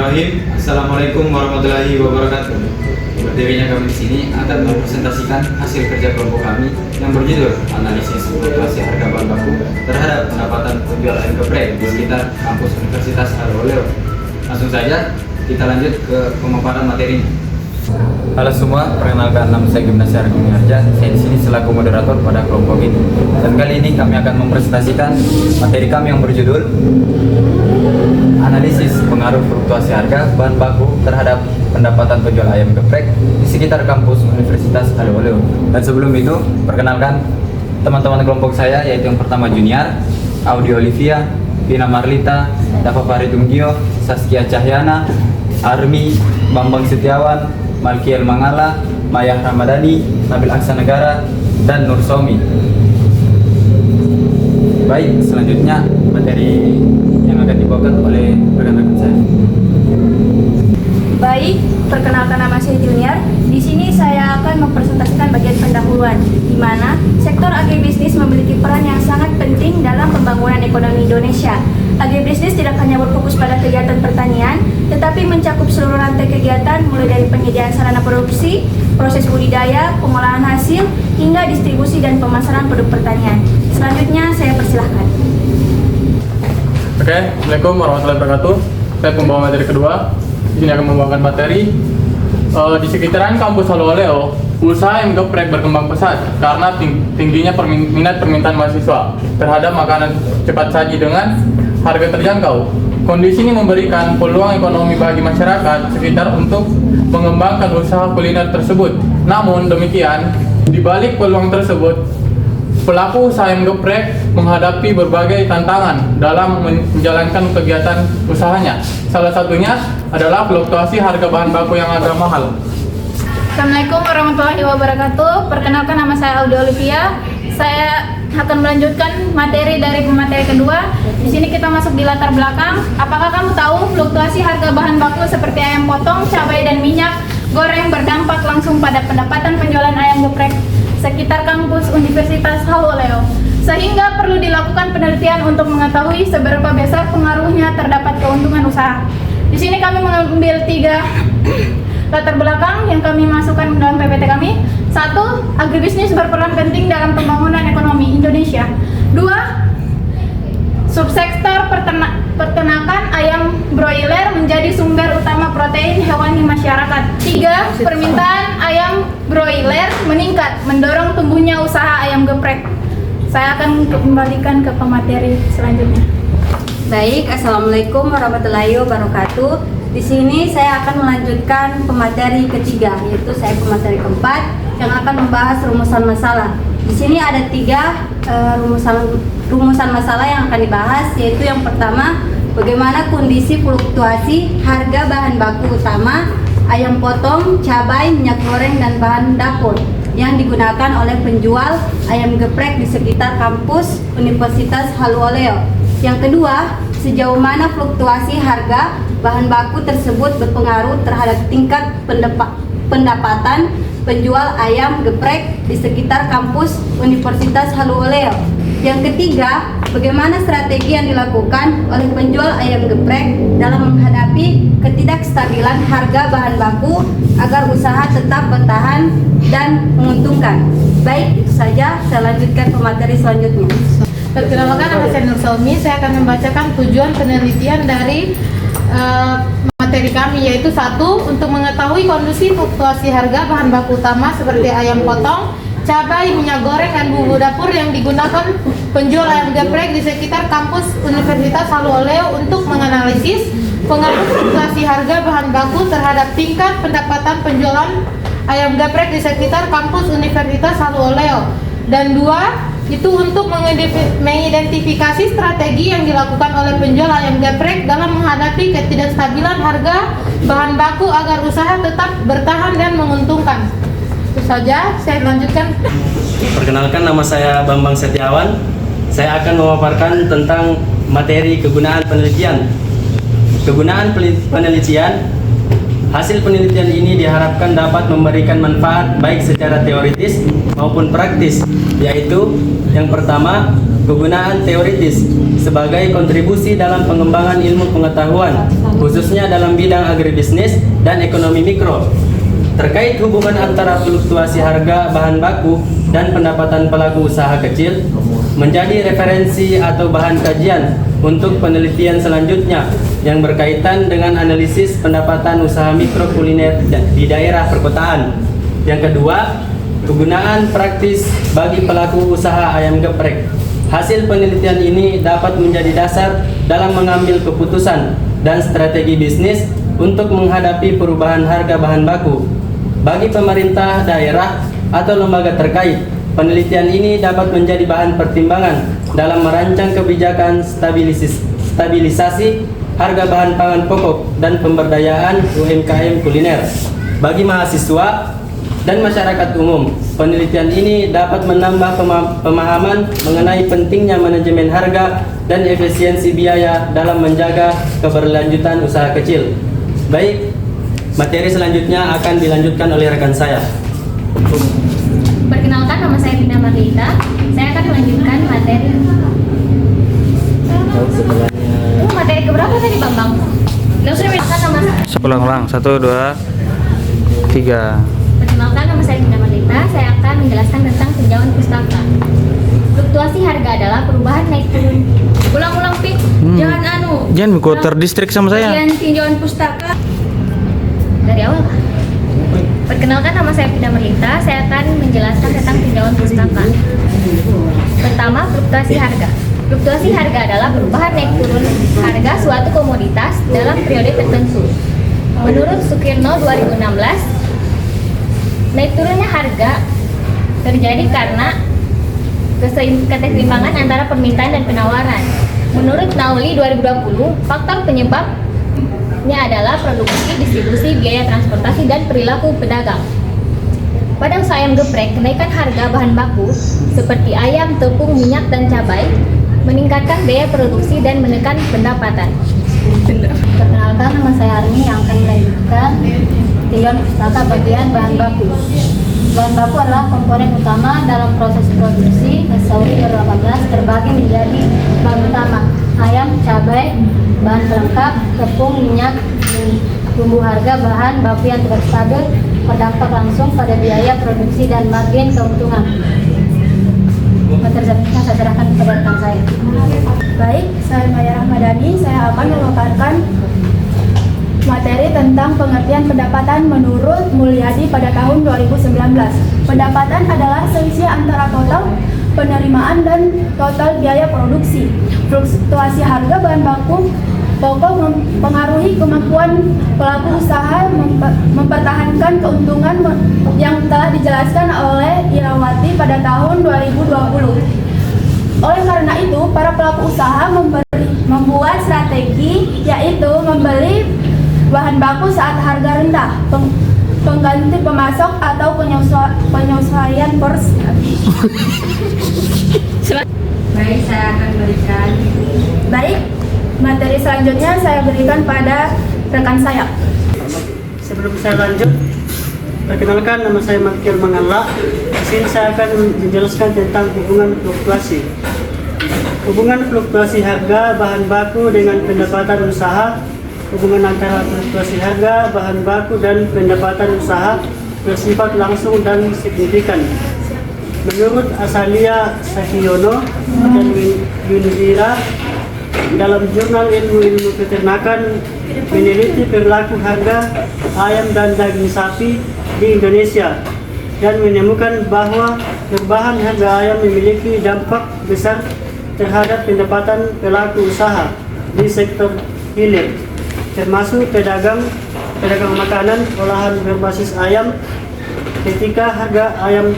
Bismillahirrahmanirrahim. Assalamualaikum warahmatullahi wabarakatuh. Berdirinya kami di sini akan mempresentasikan hasil kerja kelompok kami yang berjudul analisis fluktuasi harga bahan baku terhadap pendapatan penjual ayam geprek di sekitar kampus Universitas Haloleo. Langsung saja kita lanjut ke pemaparan materinya. Halo semua, perkenalkan nama saya Gimnasia Argo Miharja. Saya di sini selaku moderator pada kelompok ini. Dan kali ini kami akan mempresentasikan materi kami yang berjudul analisis pengaruh fluktuasi harga bahan baku terhadap pendapatan penjual ayam geprek di sekitar kampus Universitas Haloleo. Dan sebelum itu, perkenalkan teman-teman kelompok saya, yaitu yang pertama Junior, Audi Olivia, Pina Marlita, Dava Faridunggio, Saskia Cahyana, Armi, Bambang Setiawan, Malkiel Mangala, Maya Ramadhani, Nabil Aksanegara, dan Nur Somi. Baik, selanjutnya materi yang akan dibawakan oleh rekan-rekan saya. Baik, perkenalkan nama saya Junior. Di sini saya akan mempresentasikan bagian pendahuluan, di mana sektor agribisnis memiliki peran yang sangat penting dalam pembangunan ekonomi Indonesia. Agribisnis tidak hanya berfokus pada kegiatan pertanian, tetapi mencakup seluruh rantai kegiatan mulai dari penyediaan sarana produksi, proses budidaya, pengolahan hasil, hingga distribusi dan pemasaran produk pertanian. Selanjutnya saya persilahkan. Oke, Assalamualaikum warahmatullahi wabarakatuh. Saya pembawa materi kedua. Di sini akan membawakan materi di sekitaran kampus Haloleo. Usaha ayam geprek berkembang pesat karena tingginya minat permintaan mahasiswa terhadap makanan cepat saji dengan harga terjangkau. Kondisi ini memberikan peluang ekonomi bagi masyarakat sekitar untuk mengembangkan usaha kuliner tersebut. Namun demikian, di balik peluang tersebut, pelaku usaha ayam geprek menghadapi berbagai tantangan dalam menjalankan kegiatan usahanya. Salah satunya adalah fluktuasi harga bahan baku yang agak mahal. Assalamualaikum warahmatullahi wabarakatuh. Perkenalkan, nama saya Audi Olivia. Saya akan melanjutkan materi dari pemateri kedua. Di sini kita masuk di latar belakang. Apakah kamu tahu fluktuasi harga bahan baku seperti ayam potong, cabai, dan minyak goreng berdampak langsung pada pendapatan penjualan ayam geprek sekitar kampus Universitas Haloleo, sehingga perlu dilakukan penelitian untuk mengetahui seberapa besar pengaruhnya terdapat keuntungan usaha. Di sini kami mengambil 3 latar belakang yang kami masukkan dalam PPT kami. 1. Agribisnis berperan penting dalam pembangunan ekonomi Indonesia. 2. Subsektor peternakan ayam broiler menjadi sumber utama protein hewani masyarakat. 3. Permintaan ayam broiler meningkat, mendorong tumbuhnya usaha ayam geprek. Saya akan kembalikan ke pemateri selanjutnya. Baik, Assalamualaikum warahmatullahi wabarakatuh. Di sini saya akan melanjutkan pemateri ketiga, yaitu saya pemateri keempat yang akan membahas rumusan masalah. Di sini ada 3 rumusan masalah yang akan dibahas, yaitu yang pertama, bagaimana kondisi fluktuasi harga bahan baku utama ayam potong, cabai, minyak goreng, dan bahan dapur yang digunakan oleh penjual ayam geprek di sekitar kampus Universitas Haloleo. Yang kedua, sejauh mana fluktuasi harga bahan baku tersebut berpengaruh terhadap tingkat pendapatan penjual ayam geprek di sekitar kampus Universitas Haloleo. Yang ketiga, bagaimana strategi yang dilakukan oleh penjual ayam geprek dalam menghadapi ketidakstabilan harga bahan baku agar usaha tetap bertahan dan menguntungkan. Baik, itu saja. Saya lanjutkan ke materi selanjutnya. Perkenalkan, nama saya Nur Somi. Saya akan membacakan tujuan penelitian dari materi kami, yaitu 1. Untuk mengetahui kondisi fluktuasi harga bahan baku utama seperti ayam potong, cabai, minyak goreng, dan bumbu dapur yang digunakan penjual ayam geprek di sekitar kampus Universitas Haloleo untuk menganalisis pengaruh fluktuasi harga bahan baku terhadap tingkat pendapatan penjualan ayam geprek di sekitar kampus Universitas Haloleo. Dan 2, itu untuk mengidentifikasi strategi yang dilakukan oleh penjual ayam geprek dalam menghadapi ketidakstabilan harga bahan baku agar usaha tetap bertahan dan menguntungkan. Itu saja, saya lanjutkan. Perkenalkan, nama saya Bambang Setiawan. Saya akan memaparkan tentang materi kegunaan penelitian. Kegunaan penelitian. Hasil penelitian ini diharapkan dapat memberikan manfaat baik secara teoritis maupun praktis, yaitu yang pertama, kegunaan teoritis sebagai kontribusi dalam pengembangan ilmu pengetahuan khususnya dalam bidang agribisnis dan ekonomi mikro. Terkait hubungan antara fluktuasi harga bahan baku dan pendapatan pelaku usaha kecil, menjadi referensi atau bahan kajian untuk penelitian selanjutnya yang berkaitan dengan analisis pendapatan usaha mikro kuliner di daerah perkotaan. Yang kedua, kegunaan praktis bagi pelaku usaha ayam geprek. Hasil penelitian ini dapat menjadi dasar dalam mengambil keputusan dan strategi bisnis untuk menghadapi perubahan harga bahan baku. Bagi pemerintah daerah atau lembaga terkait, penelitian ini dapat menjadi bahan pertimbangan dalam merancang kebijakan stabilisasi harga bahan pangan pokok dan pemberdayaan UMKM kuliner. Bagi mahasiswa dan masyarakat umum, penelitian ini dapat menambah pemahaman mengenai pentingnya manajemen harga dan efisiensi biaya dalam menjaga keberlanjutan usaha kecil. Baik, materi selanjutnya akan dilanjutkan oleh rekan saya. Perkenalkan, nama saya Pina Marlita. Saya akan melanjutkan materi. Materi keberapa tadi, Bambang? Langsung perkenalkan nama saya. Ulang. 1, 2, 3. Perkenalkan, nama saya Pina Marlita. Saya akan menjelaskan tentang tinjauan pustaka. Fluktuasi harga adalah perubahan naik turun. Ulang-ulang, Pi. Jangan kau terdistrik sama saya. Bagian tinjauan pustaka. Dari awal. Perkenalkan, nama saya Pina Marlita. Saya akan menjelaskan tentang tinjauan pustaka. Pertama, fluktuasi harga. Fluktuasi harga adalah perubahan naik turun harga suatu komoditas dalam periode tertentu. Menurut Sukirno 2016, naik turunnya harga terjadi karena keseimbangan antara permintaan dan penawaran. Menurut Nauli 2020, faktor penyebabnya adalah produksi, distribusi, biaya transportasi, dan perilaku pedagang. Pada usaha ayam geprek, kenaikan harga bahan baku seperti ayam, tepung, minyak, dan cabai meningkatkan biaya produksi dan menekan pendapatan. Perkenalkan, nama saya Arni yang akan melanjutkan tinjauan pustaka bagian bahan baku. Bahan baku adalah komponen utama dalam proses produksi. Sauri 2018 terbagi menjadi bahan utama: ayam, cabai, bahan pelengkap, tepung, minyak, bumbu. Harga bahan baku yang tidak stabil berdampak langsung pada biaya produksi dan margin keuntungan. Materi selanjutnya saya serahkan kepada rekan saya. Baik, saya Maya Rahmadani. Saya akan memaparkan materi tentang pengertian pendapatan menurut Mulyadi pada tahun 2019. Pendapatan adalah selisih antara total penerimaan dan total biaya produksi. Fluktuasi harga bahan baku pokok mempengaruhi kemampuan pelaku usaha mempertahankan keuntungan yang telah dijelaskan oleh Irawati pada tahun 2020. Oleh karena itu, para pelaku usaha membuat strategi, yaitu membeli bahan baku saat harga rendah, pengganti pemasok atau penyesuaian porsi. Baik, saya akan berikan. Baik, materi selanjutnya saya berikan pada rekan saya. Sebelum saya lanjut, perkenalkan, nama saya Makil Mangala. Di sini saya akan menjelaskan tentang hubungan fluktuasi. Hubungan fluktuasi harga bahan baku dengan pendapatan usaha. Hubungan antara fluktuasi harga bahan baku dan pendapatan usaha bersifat langsung dan signifikan. Menurut Asalia Sahiono dan Yunzira, dalam jurnal ilmu peternakan meneliti perilaku harga ayam dan daging sapi di Indonesia dan menemukan bahwa perubahan harga ayam memiliki dampak besar terhadap pendapatan pelaku usaha di sektor hilir, termasuk pedagang makanan olahan berbasis ayam. Ketika harga ayam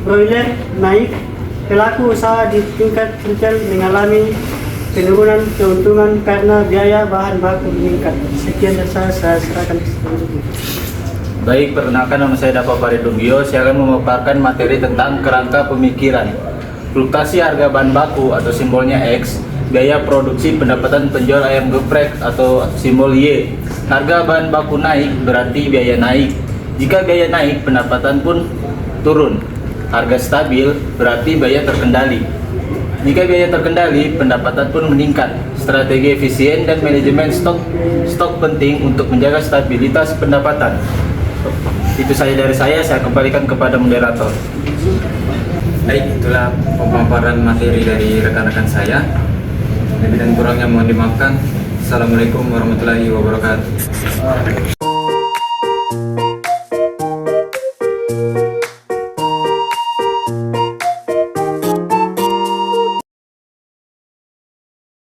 broiler naik, pelaku usaha di tingkat retail mengalami penurunan keuntungan karena biaya bahan baku meningkat. Sekian dari saya serahkan selanjutnya. Baik, perkenalkan, nama saya Dava Paridugio. Saya akan memaparkan materi tentang kerangka pemikiran. Fluktuasi harga bahan baku atau simbolnya X, biaya produksi pendapatan penjual ayam geprek atau simbol Y. Harga bahan baku naik berarti biaya naik. Jika biaya naik, pendapatan pun turun. Harga stabil berarti biaya terkendali. Jika biaya terkendali, pendapatan pun meningkat. strategi efisien dan manajemen stok penting untuk menjaga stabilitas pendapatan. Itu saja dari saya kembalikan kepada moderator. Baik, itulah pemaparan materi dari rekan-rekan saya. Lebih dan kurangnya mohon dimaafkan. Assalamualaikum warahmatullahi wabarakatuh.